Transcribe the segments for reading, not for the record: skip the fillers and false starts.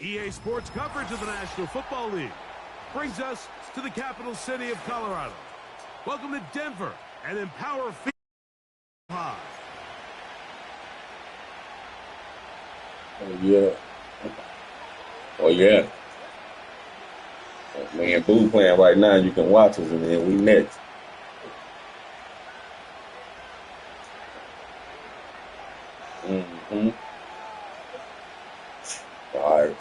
EA Sports coverage of the National Football League brings us to the capital city of Colorado. Welcome to Denver and Empower Field High. Oh, yeah. Oh, yeah. Man, Boo playing right now. You can watch us, and then we next. Mm-hmm. All right.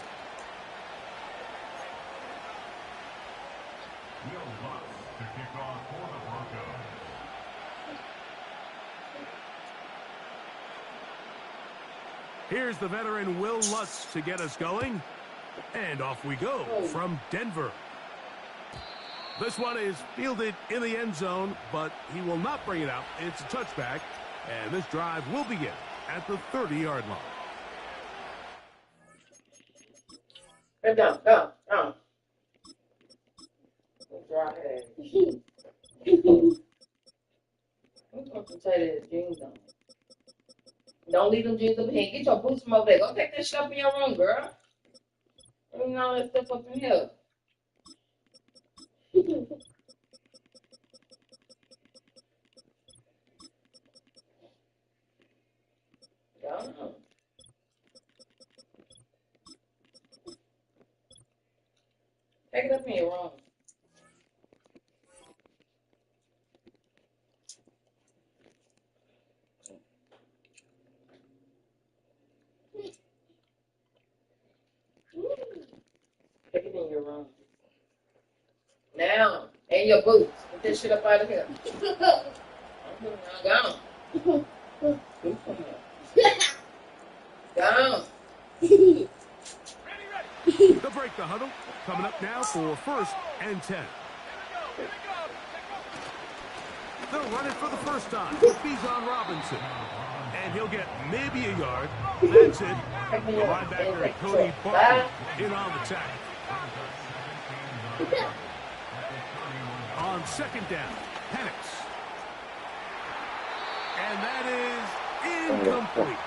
Here's the veteran Will Lutz to get us going. And off we go from Denver. This one is fielded in the end zone, but he will not bring it out. It's a touchback, and this drive will begin at the 30-yard line. Go, go, go. I'm going to tell you the jeans on. Don't leave them jeans up here. Get your boots from over there. Go take that shit up in your room, girl. You know that stuff up in here. Y'all know. Take it up in your room. Take it in your room. Now, and your boots. Get this shit up out of here. Gone. Gone. They'll break the huddle. Coming up now for 1st and 10. They'll run it for the first time with Bijan Robinson. And he'll get maybe a yard. That's it. The linebacker Cody Barton in on the tackle. On 2nd down, Penix. And that is incomplete.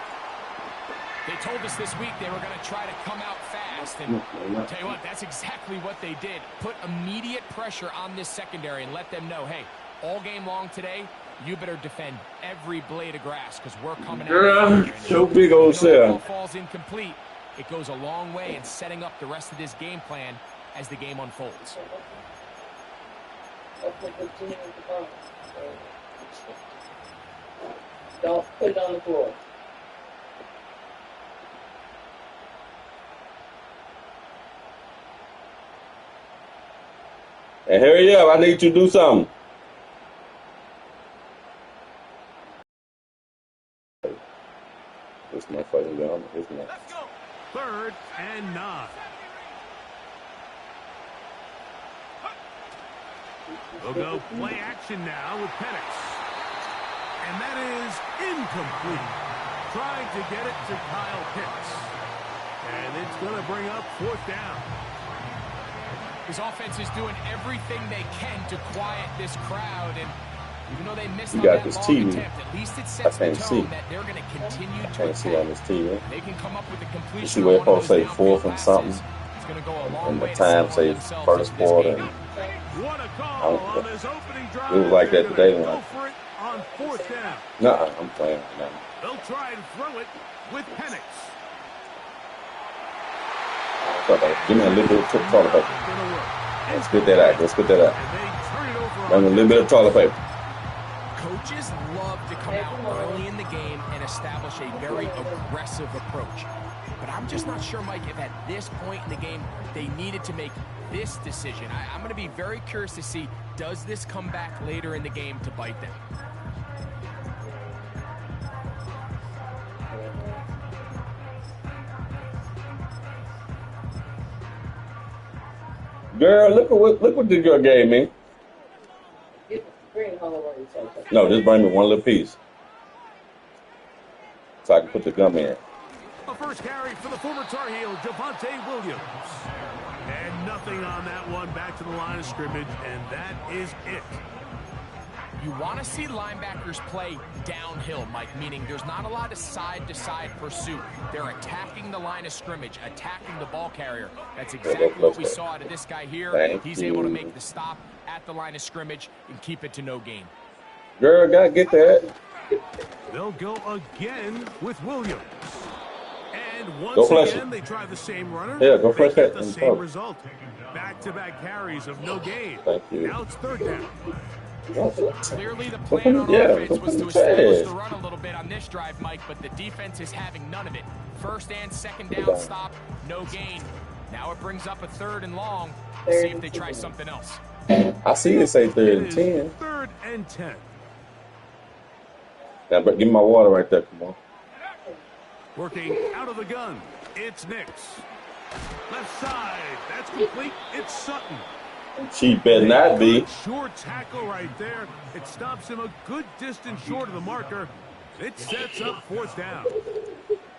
They told us this week they were going to try to come out fast, and I'll tell you what, that's exactly what they did. Put immediate pressure on this secondary and let them know, hey, all game long today, you better defend every blade of grass because we're coming out. So big old cell. Ball falls incomplete. It goes a long way in setting up the rest of this game plan as the game unfolds. Don't put it on the floor. And hurry up, I need you to do something. This motherfucking gun. Let's go. 3rd and 9. We'll go play action now with Penix. And that is incomplete. Trying to get it to Kyle Pitts. And it's going to bring up 4th down. His offense is doing everything they can to quiet this crowd, and even though they missed on that long attempt, at least it sets the tone that they're going to continue to can't see on this TV. They can come up with a completion. You see where it's supposed to say 4th and something? It's going to go a long and the way time say 1st quarter. And what a call on this opening drive. It was like that today. Go for it on 4th down. Nuh-uh, I'm playing right now. They'll try and throw it with Penix. Give me a little bit of toilet paper. Let's get that out. Let's get that out. And a little bit of toilet paper. Coaches love to come out early in the game and establish a very aggressive approach. But I'm just not sure, Mike, if at this point in the game they needed to make this decision. I'm going to be very curious to see, does this come back later in the game to bite them? Girl, look what this girl gave me. No, just bring me one little piece. So I can put the gum in. A first carry for the former Tar Heel, Javonte Williams. And nothing on that one, back to the line of scrimmage, and that is it. You want to see linebackers play downhill, Mike, meaning there's not a lot of side-to-side pursuit. They're attacking the line of scrimmage, attacking the ball carrier. That's exactly what we saw out of this guy here. He's able to make the stop at the line of scrimmage and keep it to no gain. Girl, gotta get that. They'll go again with Williams. And once again, they try the same runner. Yeah, go flush that. The same result. Back-to-back carries of no gain. Thank you. Now it's third down. Clearly the plan on offense was to establish the run a little bit on this drive, Mike, but the defense is having none of it. First and second down stop, no gain. Now it brings up a third and long. See if they try something else. I see it say 3rd and 10. 3rd and 10. Now, give me my water right there. Come on. Working out of the gun. It's Nix. Left side. That's complete. It's Sutton. She better not be. Short tackle right there. It stops him a good distance short of the marker. It sets up 4th down.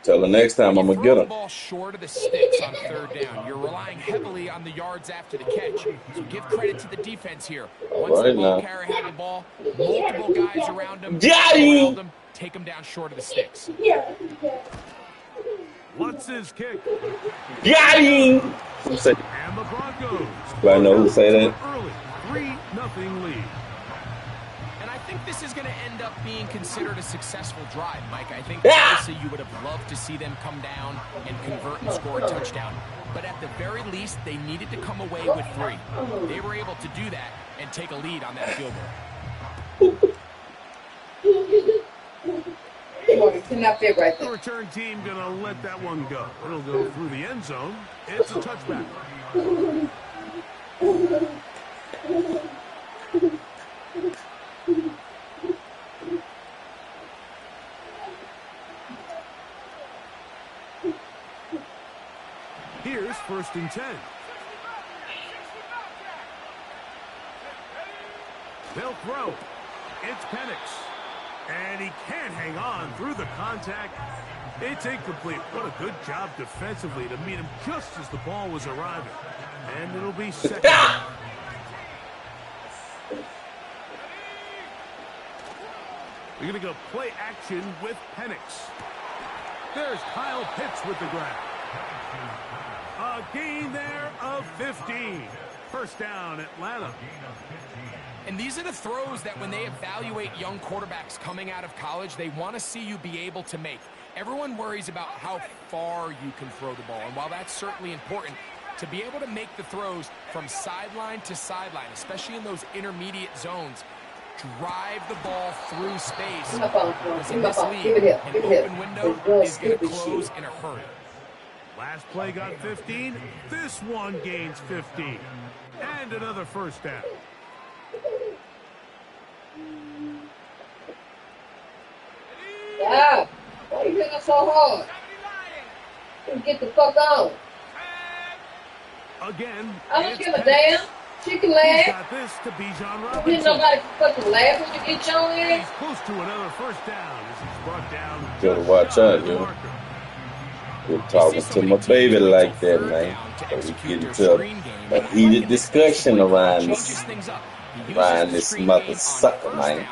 Till the next time, I'm going to get him. Ball short of the sticks on 3rd down. You're relying heavily on the yards after the catch. So give credit to the defense here. Once the ball carrier had the ball, multiple guys around him. Got him! Take him down short of the sticks. What's his kick? Got him! And the Broncos. Do I know who say that? Early 3-0 lead. And I think this is going to end up being considered a successful drive, Mike. I think obviously you would have loved to see them come down and convert and score a touchdown. But at the very least, they needed to come away with 3. They were able to do that and take a lead on that field goal. The return team going to let that one go. It'll go through the end zone. It's a touchback. Here's 1st and 10. They'll throw. It's Penix. And he can't hang on through the contact. It's incomplete. What a good job defensively to meet him just as the ball was arriving. And it'll be 2nd down. We're going to go play action with Penix. There's Kyle Pitts with the grab. A gain there of 15. 1st down, Atlanta. And these are the throws that when they evaluate young quarterbacks coming out of college, they want to see you be able to make. Everyone worries about how far you can throw the ball. And while that's certainly important, to be able to make the throws from sideline to sideline, especially in those intermediate zones, drive the ball through space. Because in this league, an open window is going to close in a hurry. Last play got 15. This one gains 15. And another 1st down. Yeah. Why you hitting so hard? Get the fuck on. Again. I don't give a damn. She can laugh. Got this to Bijan Robinson. Didn't nobody fucking laugh when you get your ass. He's close to another 1st down as he's brought down. Gotta watch out, yo. You're talking to my baby like that, man. So we get into a heated discussion around this mother sucker, man.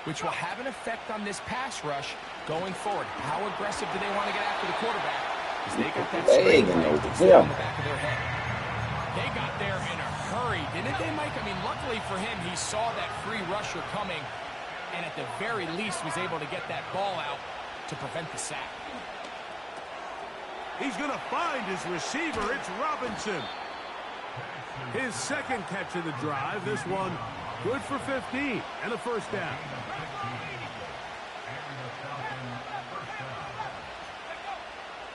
Which will have an effect on this pass rush going forward. How aggressive do they want to get after the quarterback? Because they got that screen on the back of their head. They got there in a hurry, didn't they, Mike? I mean, luckily for him, he saw that free rusher coming, and at the very least was able to get that ball out to prevent the sack. He's going to find his receiver. It's Robinson. His 2nd catch of the drive. This one good for 15 and a 1st down.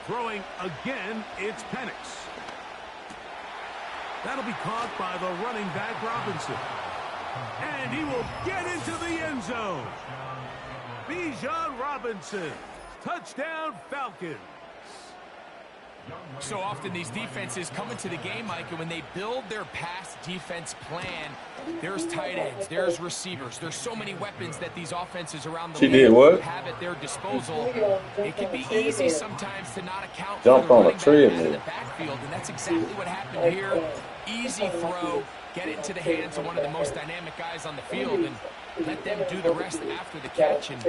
Throwing again, it's Penix. That'll be caught by the running back Robinson. And he will get into the end zone. Bijan Robinson. Touchdown Falcons. So often these defenses come into the game, Mike, and when they build their pass defense plan, there's tight ends, there's receivers, there's so many weapons that these offenses around the league have at their disposal. It can be easy sometimes to not account for the running back out of the backfield, and that's exactly what happened here. Easy throw, get it into the hands of one of the most dynamic guys on the field, and let them do the rest after the catch, and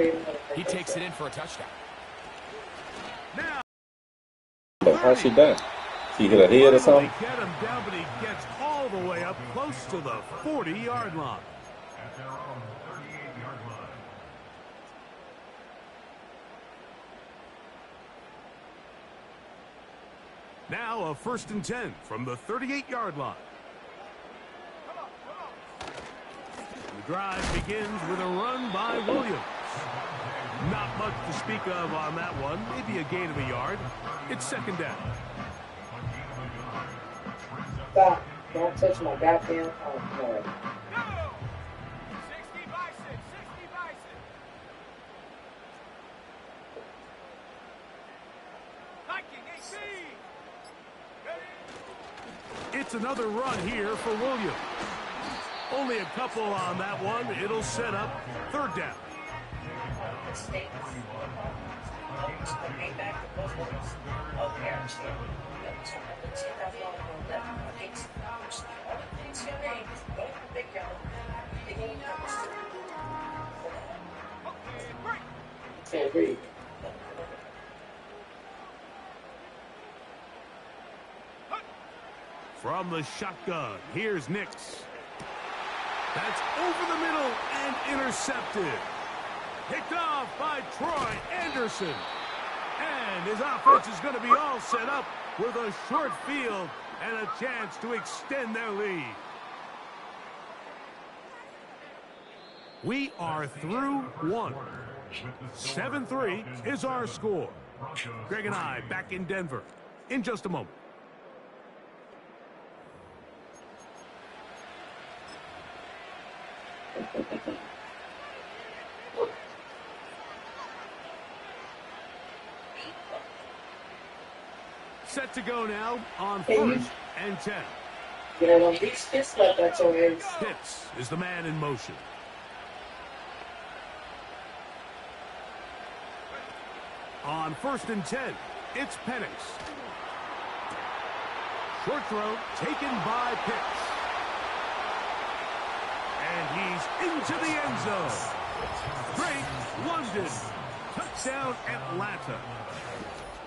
he takes it in for a touchdown. Now, how's she done? She hit her head or something? Get him down, but he gets all the way up close to the 40-yard line. Now a 1st and 10 from the 38-yard line. The drive begins with a run by Williams. Not much to speak of on that one. Maybe a gain of a yard. It's 2nd down. Stop. Don't touch my goddamn phone. It's another run here for Williams. Only a couple on that one. It'll set up 3rd down. From the shotgun, here's Nix. That's over the middle and intercepted. Picked off by Troy Anderson. And his offense is going to be all set up with a short field and a chance to extend their lead. We are through one. 7-3 is our score. Greg and I back in Denver in just a moment. Set to go now on 1st and 10. Pitts is the man in motion. On 1st and 10, it's Penix. Short throw taken by Pitts. And he's into the end zone. Drake London. Touchdown Atlanta.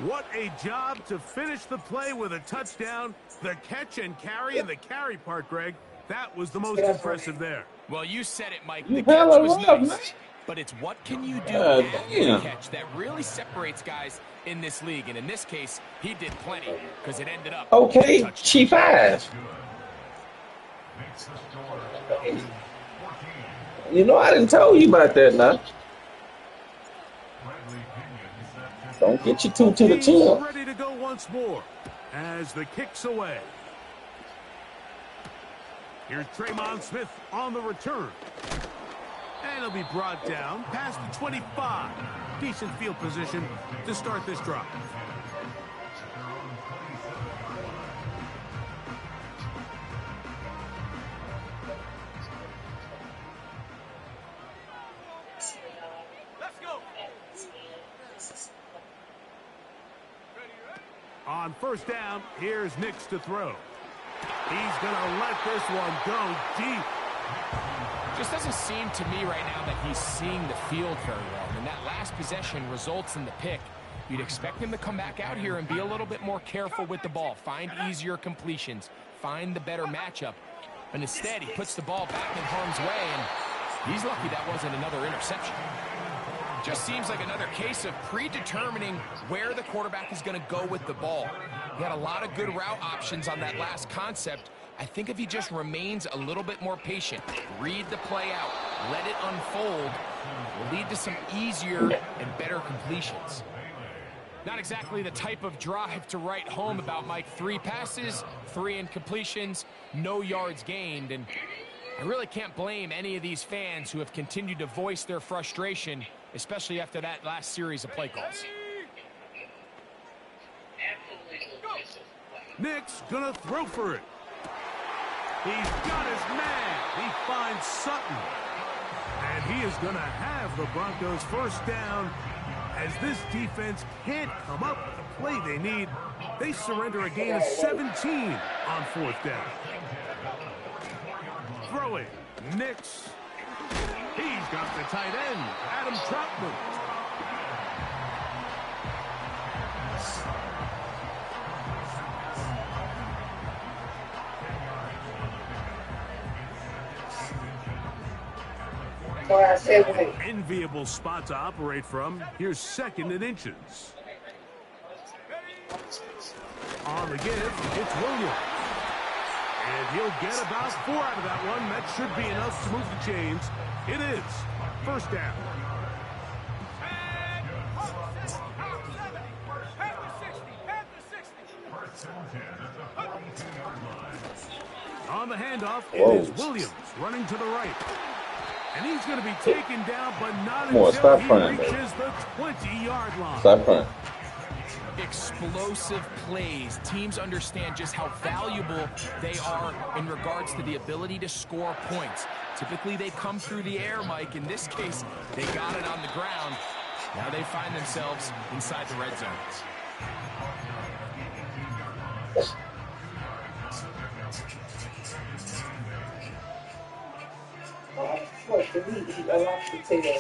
What a job to finish the play with a touchdown. The catch and carry and the carry part, Greg, that was the most impressive there. Well, you said it, Mike. The catch was nice, but it's what can you do after the catch that really separates guys in this league. And in this case, he did plenty because it ended up. Okay, Chief 5. You know, I didn't tell you about that now. Don't get you two to the chin. Ready to go once more as the kick's away. Here's Traymon Smith on the return. And he'll be brought down past the 25. Decent field position to start this drive. On 1st down, here's Nix to throw. He's going to let this one go deep. Just doesn't seem to me right now that he's seeing the field very well. And that last possession results in the pick. You'd expect him to come back out here and be a little bit more careful with the ball. Find easier completions. Find the better matchup. But instead, he puts the ball back in harm's way, and he's lucky that wasn't another interception. Just seems like another case of predetermining where the quarterback is going to go with the ball. He had a lot of good route options on that last concept. I think if he just remains a little bit more patient, read the play out, let it unfold, will lead to some easier and better completions. Not exactly the type of drive to write home about, Mike. 3 passes, 3 incompletions, no yards gained. And I really can't blame any of these fans who have continued to voice their frustration, especially after that last series of play calls. Nick's gonna throw for it. He's got his man. He finds Sutton. And he is gonna have the Broncos first down. As this defense can't come up with the play they need, they surrender a gain of 17 on fourth down. Throwing, Nix. He's got the tight end, Adam Troutman. Enviable spot to operate from. Here's second and inches. On the give, it's Williams. And he'll get about 4 out of that one. That should be enough to move the chains. It is first down. On the handoff, it is Williams running to the right. And he's going to be taken down, but not until he reaches the 20-yard line. Stop crying. Explosive plays. Teams understand just how valuable they are in regards to the ability to score points. Typically, they come through the air, Mike. In this case, they got it on the ground. Now they find themselves inside the red zone.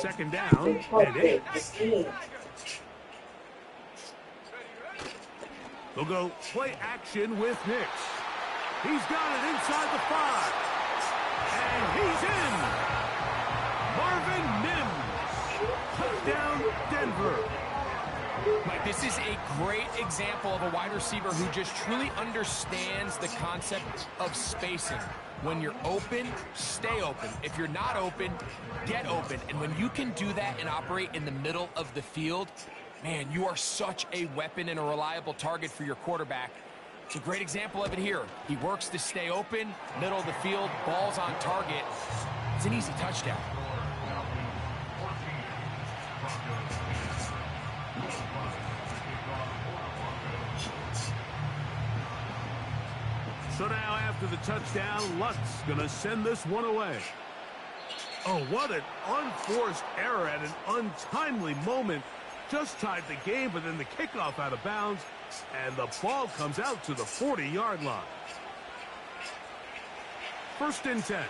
Second down and 8. They'll go play action with Nix. He's got it inside the 5. And he's in. Marvin Mims. Touchdown, Denver. Mike, this is a great example of a wide receiver who just truly understands the concept of spacing. When you're open, stay open. If you're not open, get open. And when you can do that and operate in the middle of the field, man, you are such a weapon and a reliable target for your quarterback. It's a great example of it here. He works to stay open, middle of the field, ball's on target. It's an easy touchdown. So now after the touchdown, Lutz gonna send this one away. Oh, what an unforced error at an untimely moment. Just tied the game, but then the kickoff out of bounds, and the ball comes out to the 40-yard line. First and 10.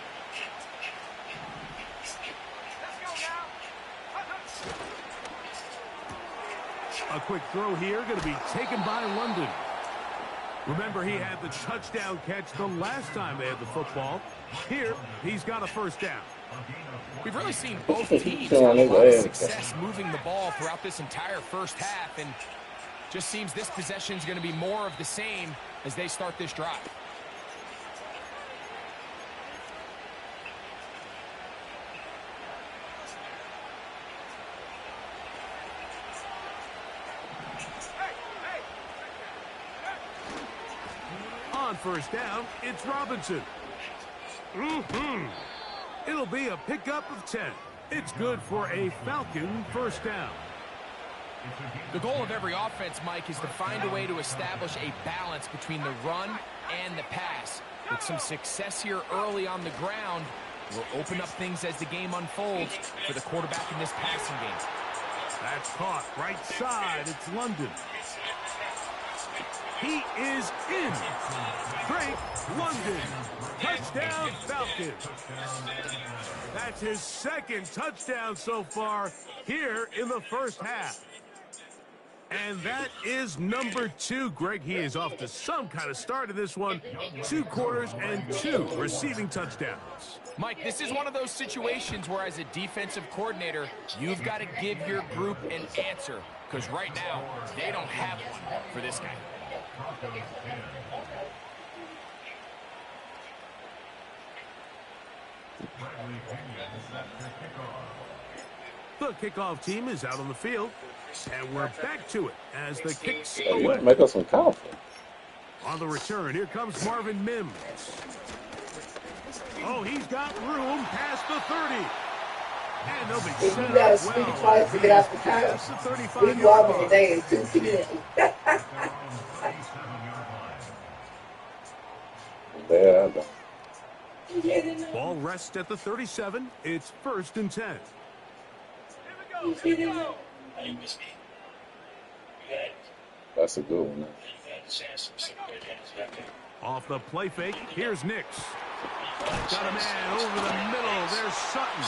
A quick throw here, going to be taken by London. Remember, he had the touchdown catch the last time they had the football. Here, he's got a first down. We've really seen both teams have a lot of success moving the ball throughout this entire first half, and just seems this possession is going to be more of the same as they start this drive. On first down, it's Robinson. It'll be a pickup of 10. It's good for a Falcon first down. The goal of every offense, Mike, is to find a way to establish a balance between the run and the pass. With some success here early on the ground, will open up things as the game unfolds for the quarterback in this passing game. That's caught right side. It's London. He is in. Drake London. Touchdown, Falcons. That's his second touchdown so far here in the first half. And that is number 2, Greg. He is off to some kind of start in this one. 2 quarters and 2 receiving touchdowns. Mike, this is one of those situations where as a defensive coordinator, you've got to give your group an answer. Because right now, they don't have one for this guy. The kickoff team is out on the field, and we're back to it as the kicks You away. make us some coffee. On the return, here comes Marvin Mims. Oh, he's got room past the 30. And they'll be If set you got to up speak well. twice to get out the Past house, the we 35-yard walking line. today in 2 p.m. There I go. Ball rests at the 37. It's 1st and 10. That's a good one. Off the play fake, here's Nix. Got a man over the middle. There's Sutton.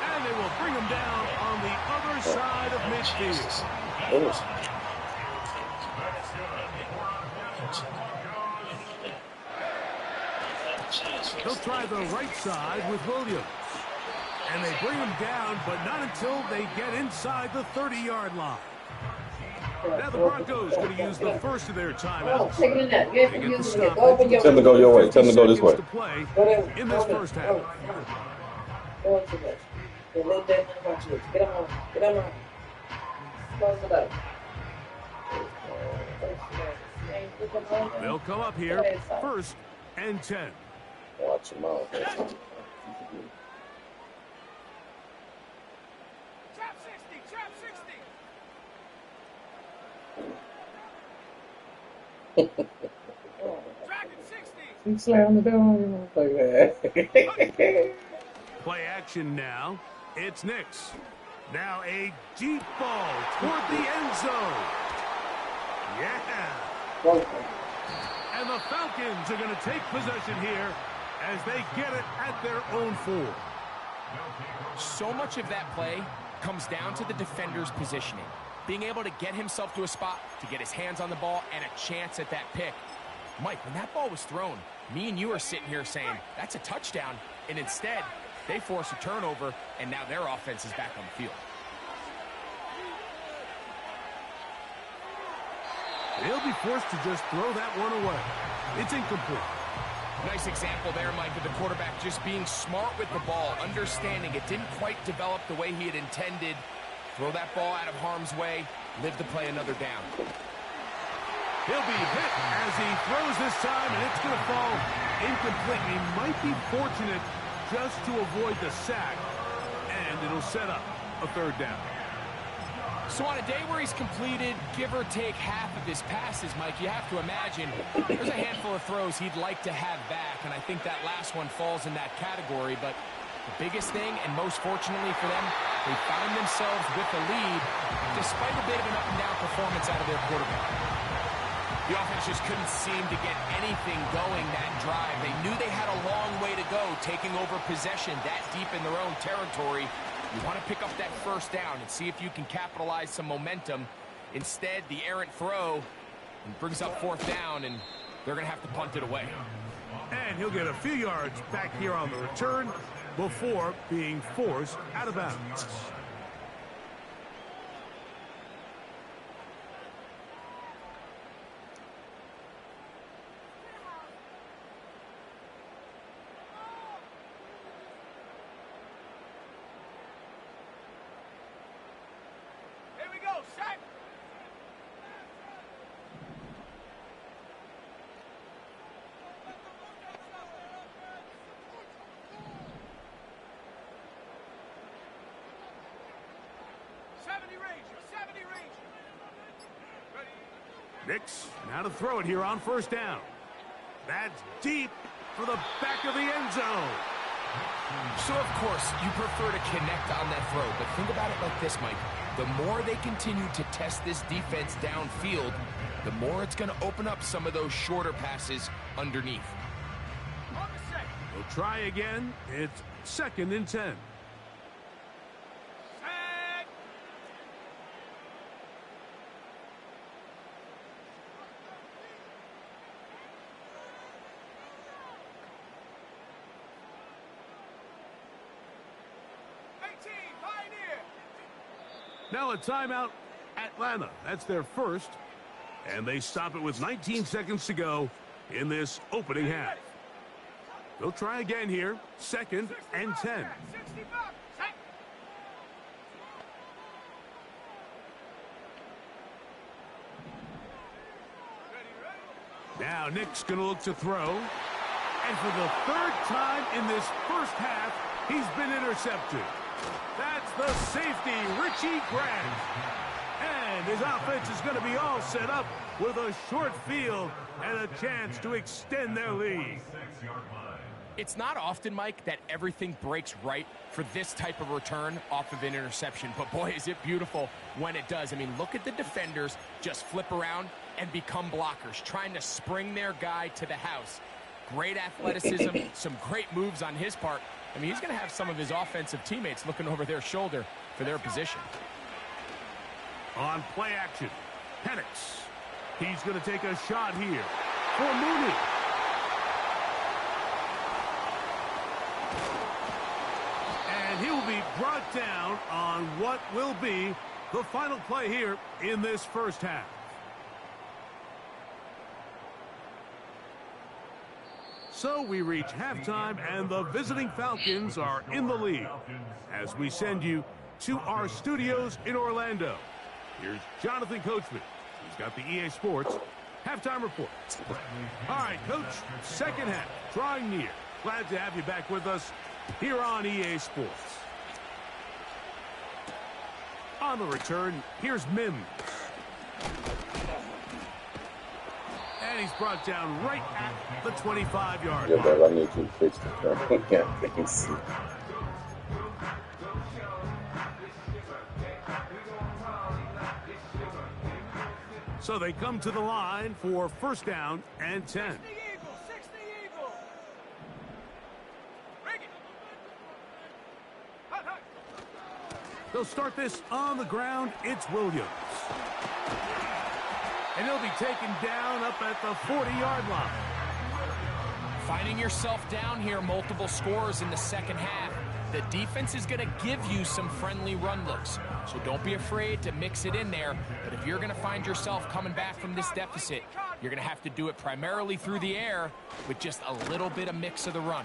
And they will bring him down on the other side of midfield. They'll try the right side with Williams. And they bring him down, but not until they get inside the 30-yard line. Now the Broncos going to use the first of their timeouts. Take it in that. You have to use it. Tell them to go your way. Tell them to go this way. To play in this first half. Go into this. Get him on. Get him on. Close it up. They'll come up here, 1st and 10. Watch them out. Trap 60, trap 60. Dragon 60. He slammed the door like that. Play action now. It's Nix. Now a deep ball toward the end zone. Yeah. And the Falcons are going to take possession here as they get it at their own 4. So much of that play comes down to the defender's positioning. Being able to get himself to a spot, to get his hands on the ball, and a chance at that pick. Mike, when that ball was thrown, me and you are sitting here saying, that's a touchdown. And instead, they force a turnover, and now their offense is back on the field. They'll be forced to just throw that one away. It's incomplete. Nice example there, Mike, of the quarterback just being smart with the ball, understanding it didn't quite develop the way he had intended. Throw that ball out of harm's way, live to play another down. He'll be hit as he throws this time, and it's going to fall incomplete. He might be fortunate just to avoid the sack, and it'll set up a 3rd down. So on a day where he's completed, give or take half of his passes, Mike, you have to imagine there's a handful of throws he'd like to have back, and I think that last one falls in that category. But the biggest thing, and most fortunately for them, they found themselves with the lead despite a bit of an up-and-down performance out of their quarterback. The offense just couldn't seem to get anything going that drive. They knew they had a long way to go, taking over possession that deep in their own territory. You want to pick up that 1st down and see if you can capitalize some momentum. Instead, the errant throw brings up 4th down, and they're going to have to punt it away. And he'll get a few yards back here on the return before being forced out of bounds. Nix now to throw it here on 1st down. That's deep for the back of the end zone. So, of course, you prefer to connect on that throw, but think about it like this, Mike. The more they continue to test this defense downfield, the more it's going to open up some of those shorter passes underneath. We'll try again. It's 2nd and 10. Now a timeout, Atlanta. That's their 1st. And they stop it with 19 seconds to go in this opening half. They'll try again here. 2nd and 10. Now Nick's going to look to throw. And for the 3rd time in this first half, he's been intercepted. That's the safety, Richie Grant. And And his offense is going to be all set up with a short field and a chance to extend their lead. It's not often, Mike, that everything breaks right for this type of return off of an interception. But, boy, is it beautiful when it does. I mean, look at the defenders just flip around and become blockers, trying to spring their guy to the house. Great athleticism, some great moves on his part. I mean, he's going to have some of his offensive teammates looking over their shoulder for their position. On play action, Penix. He's going to take a shot here for Mooney. And he will be brought down on what will be the final play here in this first half. So we reach halftime, and the visiting Falcons are in the lead as we send you to our studios in Orlando. Here's Jonathan Coachman. He's got the EA Sports halftime report. All right, Coach, second half drawing near. Glad to have you back with us here on EA Sports. On the return, here's Mims. And he's brought down right at the 25-yard line. Yeah, but I need to fix the So they come to the line for first down and 10. They'll start this on the ground. It's Williams. And he'll be taken down up at the 40-yard line. Finding yourself down here, multiple scores in the second half. The defense is going to give you some friendly run looks, so don't be afraid to mix it in there. But if you're going to find yourself coming back from this deficit, you're going to have to do it primarily through the air with just a little bit of mix of the run.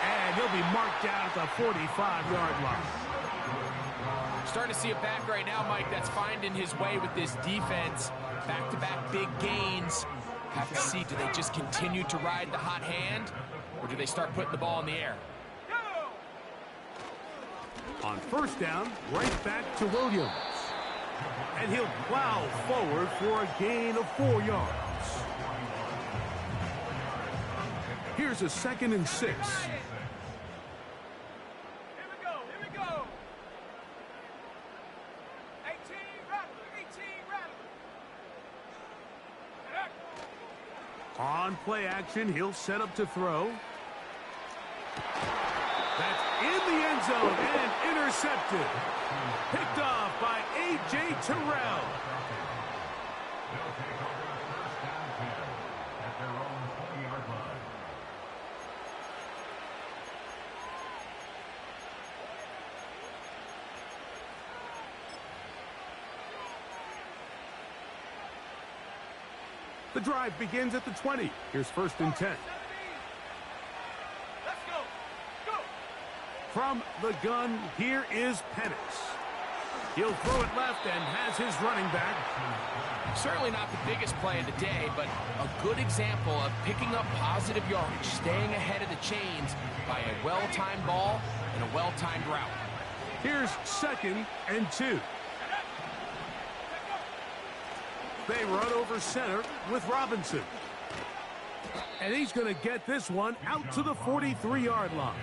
And he'll be marked down at the 45-yard line. Starting to see a back right now, Mike, that's finding his way with this defense. Back-to-back big gains. Have to see, do they just continue to ride the hot hand, or do they start putting the ball in the air? On first down, right back to Williams. And he'll plow forward for a gain of 4 yards. Here's a 2nd and 6. On play action, he'll set up to throw. That's in the end zone and intercepted. Picked off by A.J. Terrell. The drive begins at the 20. Here's 1st and 10. From the gun, here is Penix. He'll throw it left and has his running back. Certainly not the biggest play of the day, but a good example of picking up positive yardage, staying ahead of the chains by a well-timed ball and a well-timed route. Here's 2nd and 2. They run over center with Robinson. And he's going to get this one out to the 43-yard line.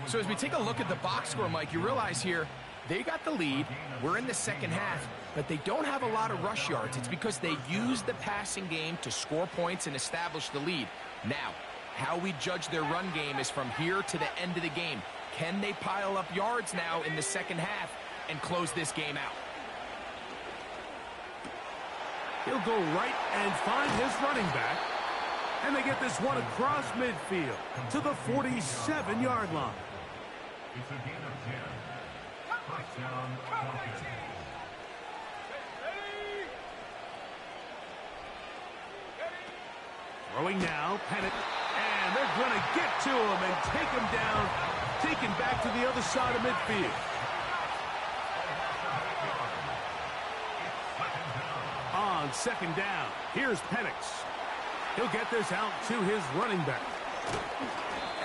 So as we take a look at the box score, Mike, you realize here they got the lead. We're in the second half, but they don't have a lot of rush yards. It's because they use the passing game to score points and establish the lead. Now, how we judge their run game is from here to the end of the game. Can they pile up yards now in the second half and close this game out? He'll go right and find his running back. And they get this one across midfield to the 47-yard line. It's a gain of 10. Touchdown, Falcons. Throwing now, Penix. And they're going to get to him and take him down, take him back to the other side of midfield. On 2nd down, here's Penix. He'll get this out to his running back.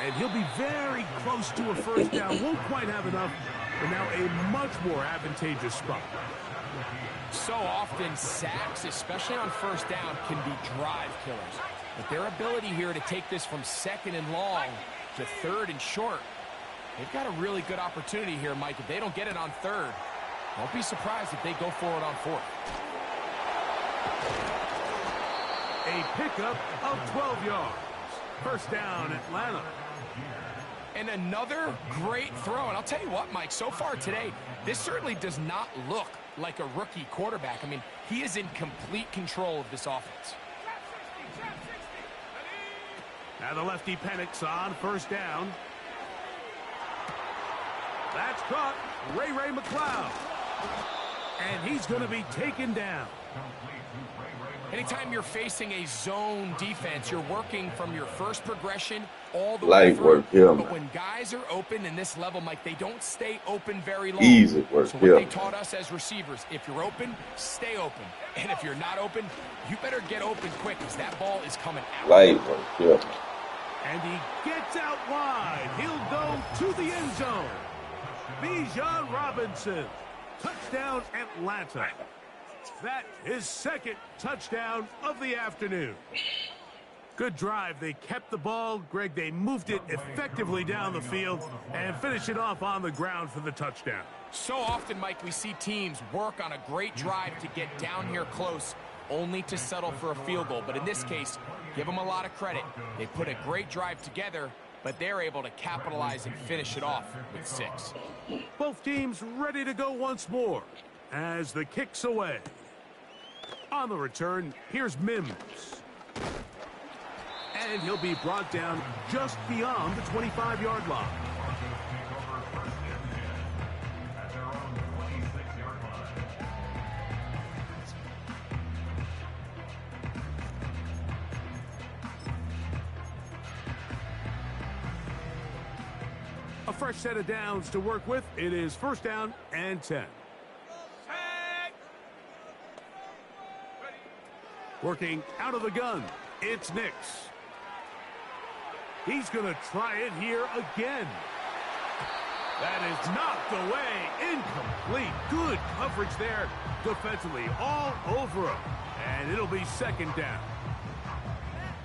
And he'll be very close to a first down. Won't quite have enough but now a much more advantageous spot. So often, sacks, especially on first down, can be drive killers. But their ability here to take this from second and long to third and short, they've got a really good opportunity here, Mike. If they don't get it on third, don't be surprised if they go for it on fourth. A pickup of 12 yards. First down, Atlanta. And another great throw. And I'll tell you what, Mike, so far today, this certainly does not look like a rookie quarterback. I mean, he is in complete control of this offense. Now the lefty panics on first down. That's caught. Ray McLeod. And he's going to be taken down. Anytime you're facing a zone defense, you're working from your first progression all the way through. But when guys are open in this level, Mike, they don't stay open very long. Easy work, so what they taught us as receivers, if you're open, stay open. And if you're not open, you better get open quick because that ball is coming out. Light work, yeah. And he gets out wide. He'll go to the end zone. Bijan Robinson. Touchdown, Atlanta. That is second touchdown of the afternoon. Good drive. They kept the ball. Greg, they moved it effectively down the field and finished it off on the ground for the touchdown. So often, Mike, we see teams work on a great drive to get down here close, only to settle for a field goal. But in this case, give them a lot of credit. They put a great drive together, but they're able to capitalize and finish it off with 6. Both teams ready to go once more as the kick's away. On the return, here's Mims. And he'll be brought down just beyond the 25-yard line. A fresh set of downs to work with. It is first down and 10. Working out of the gun, it's Nix. He's going to try it here again. That is knocked away, incomplete. Good coverage there defensively, all over him. And it'll be second down.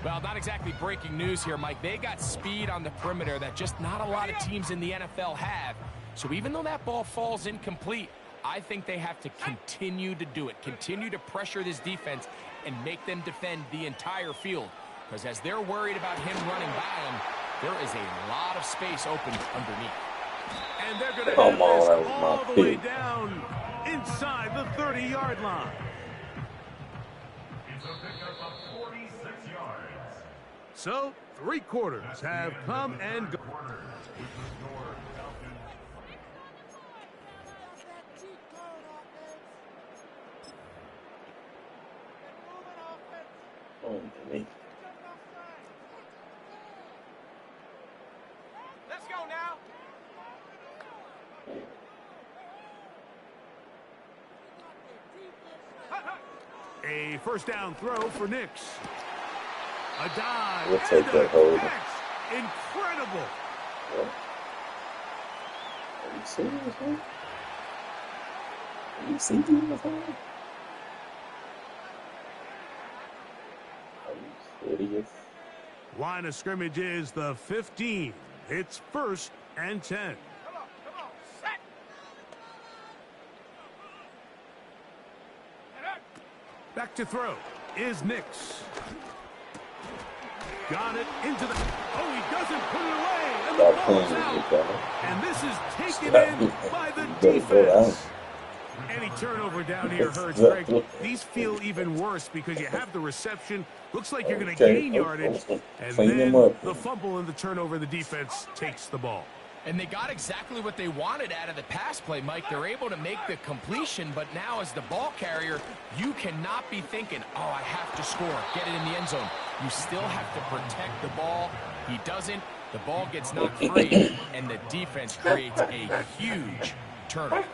Well, not exactly breaking news here, Mike. They got speed on the perimeter that just not a lot of teams in the NFL have. So even though that ball falls incomplete, I think they have to continue to do it, continue to pressure this defense and make them defend the entire field. Because as they're worried about him running by them, there is a lot of space open underneath. And they're going to have this all the way down inside the 30-yard line. It's a pickup of 46 yards. So, 3 quarters have come and gone. Let's go now. A first down throw for Nix. A dive. We'll take that hold. Incredible. Are you serious, man? Are you serious, man? Are you serious? Line of scrimmage is the 15. It's first and 10. Come on, set. Back to throw is Nix. Got it into the... Oh, he doesn't put it away. And the ball's out. And this is taken in by the defense. Any turnover down here hurts, Greg. These feel even worse because you have the reception. Looks like you're going to gain yardage. And then the fumble and the turnover, the defense takes the ball. And they got exactly what they wanted out of the pass play, Mike. They're able to make the completion, but now as the ball carrier, you cannot be thinking, oh, I have to score, get it in the end zone. You still have to protect the ball. He doesn't. The ball gets knocked free, and the defense creates a huge turnover.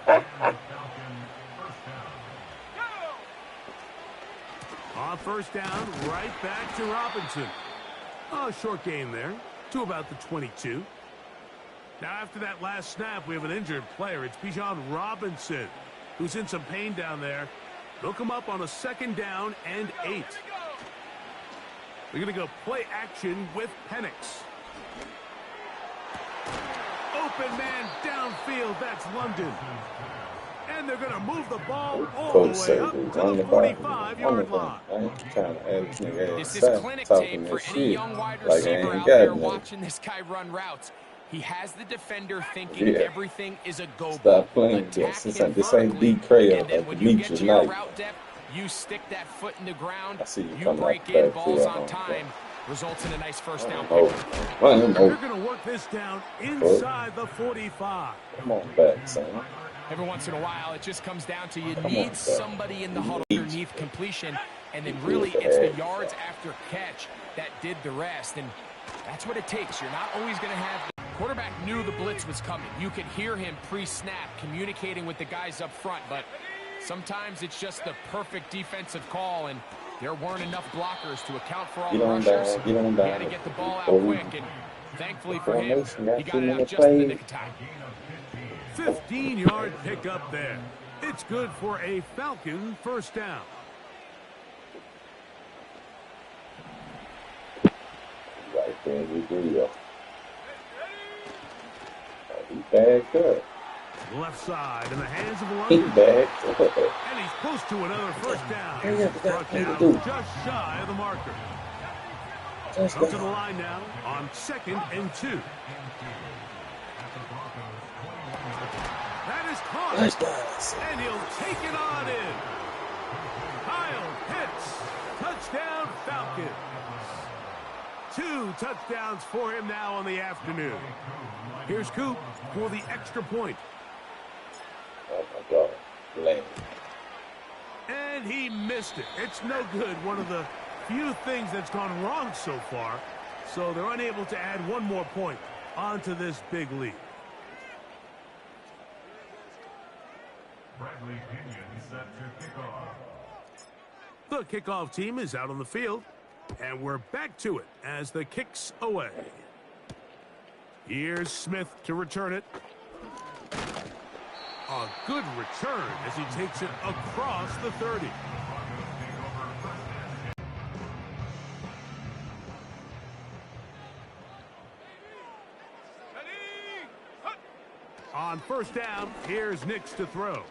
On first down, right back to Robinson. Oh, short gain there to about the 22. Now, after that last snap, we have an injured player. It's Bijan Robinson, who's in some pain down there. They'll come up on a 2nd down and 8. We're going to go play action with Penix. Open man downfield. That's London. And they're going to move the ball all the way up to the 45-yard line. This is clinic tape for any young wide receiver out there watching this guy run routes. He has the defender thinking everything is a go. Stop playing this. This ain't D. Craig at the beach tonight. You stick that foot in the ground, you break in, balls on time, results in a nice first down pick. They're going to work this down inside the 45. Come on back, son. Every once in a while, it just comes down to you need somebody in the huddle underneath completion, and then really it's the yards after catch that did the rest, and that's what it takes. You're not always going to have the quarterback knew the blitz was coming. You could hear him pre-snap communicating with the guys up front, but sometimes it's just the perfect defensive call, and there weren't enough blockers to account for all the rushers. He had to get the ball out quick, and thankfully for him, he got it out just in the nick of time. 15-yard pickup there. It's good for a Falcon first down. Right there, we do. He backed up. Left side in the hands of He London. backed up. And he's close to another first down. Brought down just shy of the marker. Up to the line now on 2nd and 2. That is caught. And he'll take it on in. Kyle Pitts. Touchdown Falcons. 2 touchdowns for him now on the afternoon. Here's Coop for the extra point. Oh, my God. Lame. And he missed it. It's no good. One of the few things that's gone wrong so far. So they're unable to add one more point onto this big lead. Bradley Pinion set to kick off. The kickoff team is out on the field. And we're back to it as the kick's away. Here's Smith to return it. A good return as he takes it across the 30. On first down, here's Nix to throw.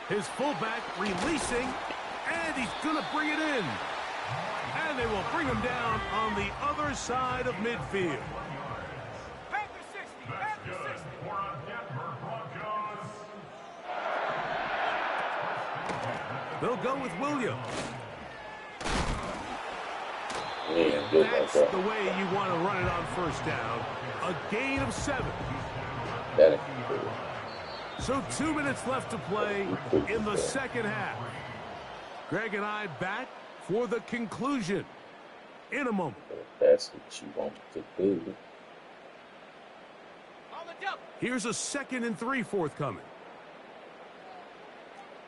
His fullback releasing, and he's going to bring it in. And they will bring him down on the other side of midfield. That's good for a Denver Broncos. They'll go with Williams. Yeah, That's the way you want to run it on first down. A gain of 7. So 2 minutes left to play in the second half. Greg and I back for the conclusion in a moment. That's what you want to do. Here's a 2nd and 3 forthcoming.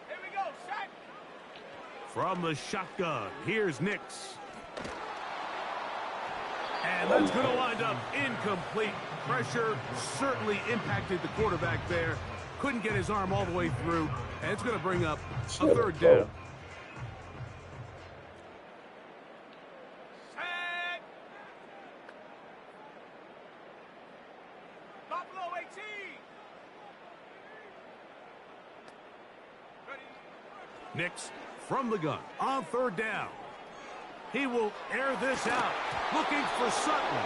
Here we go, set. From the shotgun, here's Nix. And that's going to wind up incomplete. Pressure certainly impacted the quarterback there. Couldn't get his arm all the way through. And it's going to bring up a 3rd down. Set. Buffalo 18. Nix from the gun on 3rd down. He will air this out, looking for Sutton.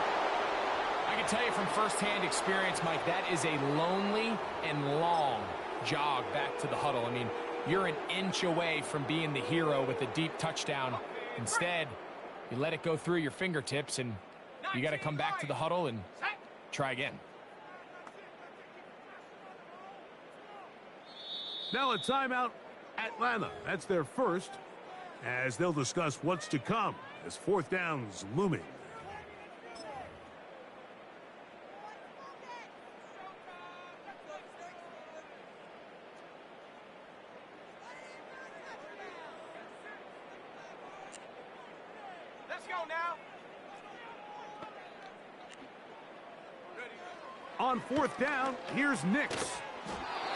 I can tell you from firsthand experience, Mike, that is a lonely and long jog back to the huddle. I mean, you're an inch away from being the hero with a deep touchdown. Instead, you let it go through your fingertips, and you got to come back to the huddle and try again. Now a timeout, Atlanta. That's their first, as they'll discuss what's to come as 4th down's looming. Let's go now. On 4th down, here's Nix.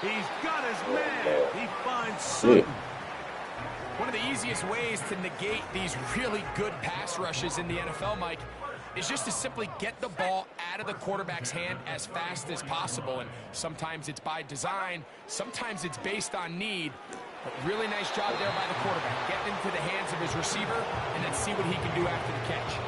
He's got his man. He finds Sutton. One of the easiest ways to negate these really good pass rushes in the NFL, Mike, is just to simply get the ball out of the quarterback's hand as fast as possible. And sometimes it's by design, sometimes it's based on need. But really nice job there by the quarterback, getting into the hands of his receiver and then see what he can do after the catch.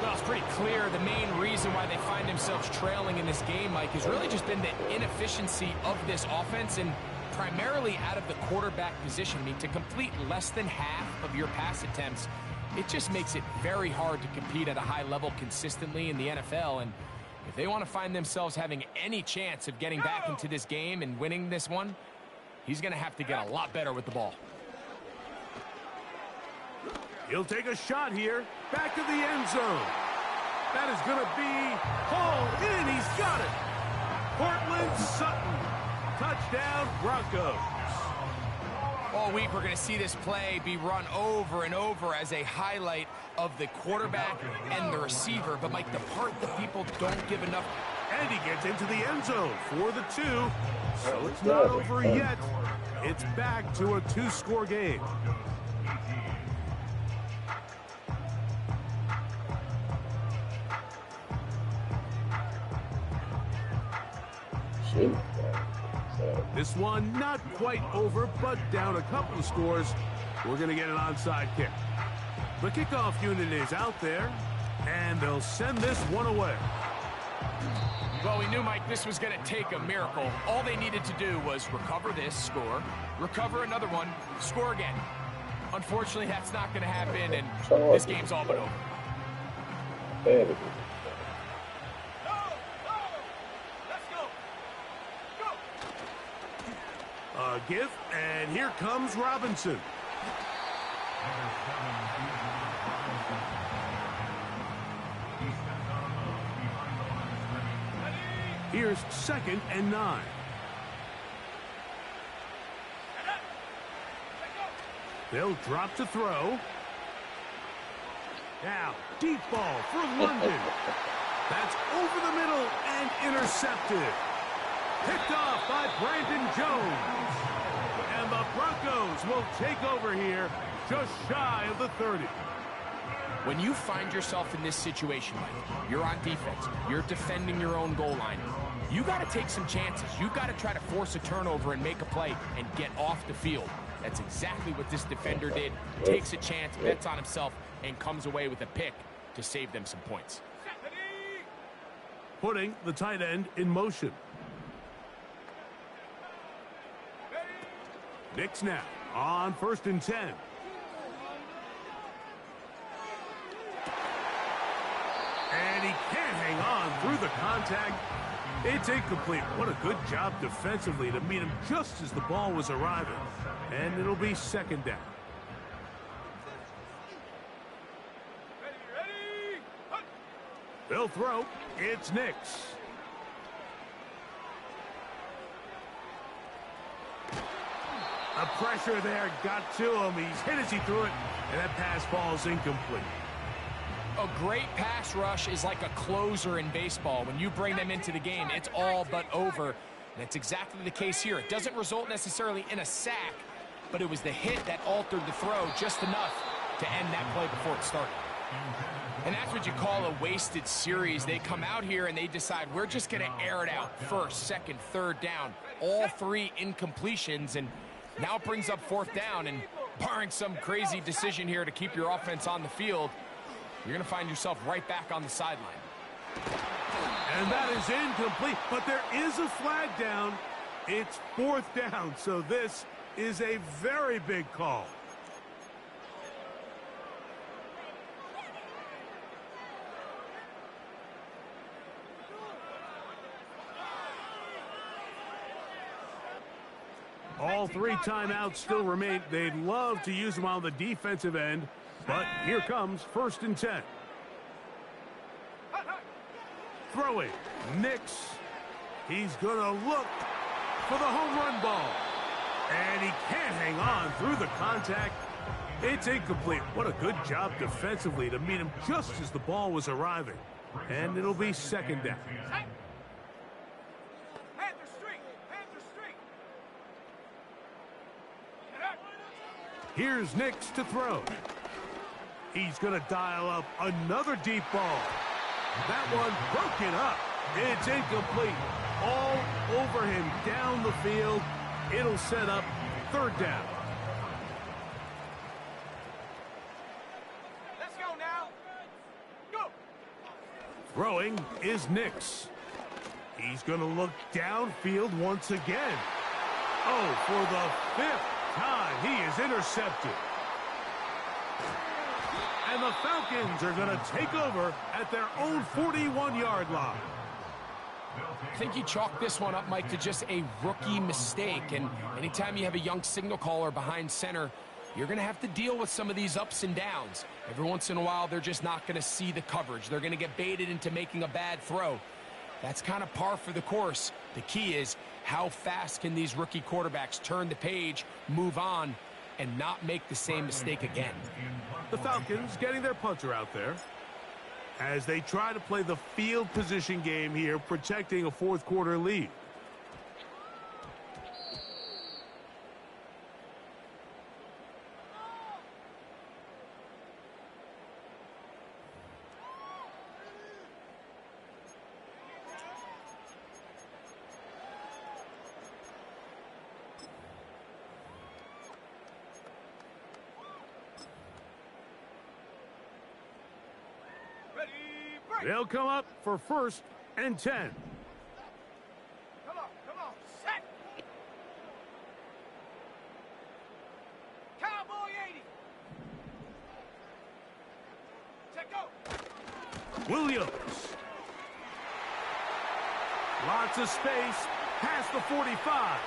Well, it's pretty clear the main reason why they find themselves trailing in this game, Mike, has really just been the inefficiency of this offense and primarily out of the quarterback position. I mean, to complete less than half of your pass attempts, it just makes it very hard to compete at a high level consistently in the NFL. And if they want to find themselves having any chance of getting back into this game and winning this one, he's going to have to get a lot better with the ball. He'll take a shot here. Back to the end zone. That is going to be hauled in. He's got it. Cortland Sutton. Touchdown, Broncos. All week, we're going to see this play be run over and over as a highlight of the quarterback and the receiver. But, Mike, the part that people don't give enough. And he gets into the end zone for the 2. So it's not over yet. It's back to a 2-score game. Shoot. This one not quite over, but down a couple of scores. We're going to get an onside kick. The kickoff unit is out there, and they'll send this one away. Well, we knew, Mike, this was going to take a miracle. All they needed to do was recover this, score, recover another one, score again. Unfortunately, that's not going to happen, and this game's all but over. Give, and here comes Robinson. Here's 2nd and 9. They'll drop to throw. Now, deep ball for London. That's over the middle and intercepted. Picked off by Brandon Jones. And the Broncos will take over here just shy of the 30. When you find yourself in this situation, Mike, you're on defense, you're defending your own goal line, you got to take some chances. You got to try to force a turnover and make a play and get off the field. That's exactly what this defender did. Takes a chance, bets on himself, and comes away with a pick to save them some points. Putting the tight end in motion. Nix now on 1st and 10. And he can't hang on through the contact. It's incomplete. What a good job defensively to meet him just as the ball was arriving. And it'll be 2nd down. They'll throw. It's Nix. The pressure there got to him. He's hit as he threw it, and that pass falls incomplete. A great pass rush is like a closer in baseball. When you bring them into the game, it's all but over. And it's exactly the case here. It doesn't result necessarily in a sack, but it was the hit that altered the throw just enough to end that play before it started. And that's what you call a wasted series. They come out here and they decide, we're just going to air it out. 1st, 2nd, 3rd down. All 3 incompletions, and now it brings up 4th down, and barring some crazy decision here to keep your offense on the field, you're going to find yourself right back on the sideline. And that is incomplete, but there is a flag down. It's 4th down, so this is a very big call. All 3 timeouts still remain. They'd love to use them on the defensive end, but here comes 1st and 10. Throwing, Nix. He's going to look for the home run ball. And he can't hang on through the contact. It's incomplete. What a good job defensively to meet him just as the ball was arriving. And it'll be 2nd down. Here's Nix to throw. He's going to dial up another deep ball. That one broken up. It's incomplete. All over him down the field. It'll set up third down. Let's go now. Go. Throwing is Nix. He's going to look downfield once again. Oh, for the 5th time, he is intercepted. And the Falcons are going to take over at their own 41-yard line. I think you chalk this one up, Mike, to just a rookie mistake. And anytime you have a young signal caller behind center, you're going to have to deal with some of these ups and downs. Every once in a while, they're just not going to see the coverage. They're going to get baited into making a bad throw. That's kind of par for the course. The key is how fast can these rookie quarterbacks turn the page, move on, and not make the same mistake again. The Falcons getting their punter out there as they try to play the field position game here, protecting a fourth-quarter lead. They'll come up for 1st and 10. Come on, set. Cowboy 80. Check go. Williams. Lots of space past the 45.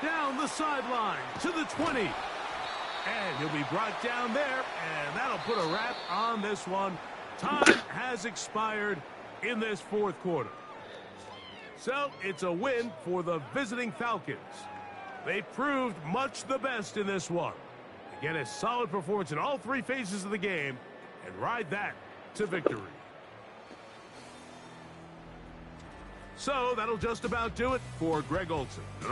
Down the sideline to the 20. And he'll be brought down there, and that'll put a wrap on this one. Time has expired in this fourth quarter. So it's a win for the visiting Falcons. They proved much the best in this one. They get a solid performance in all 3 phases of the game and ride that to victory. So that'll just about do it for Greg Olsen.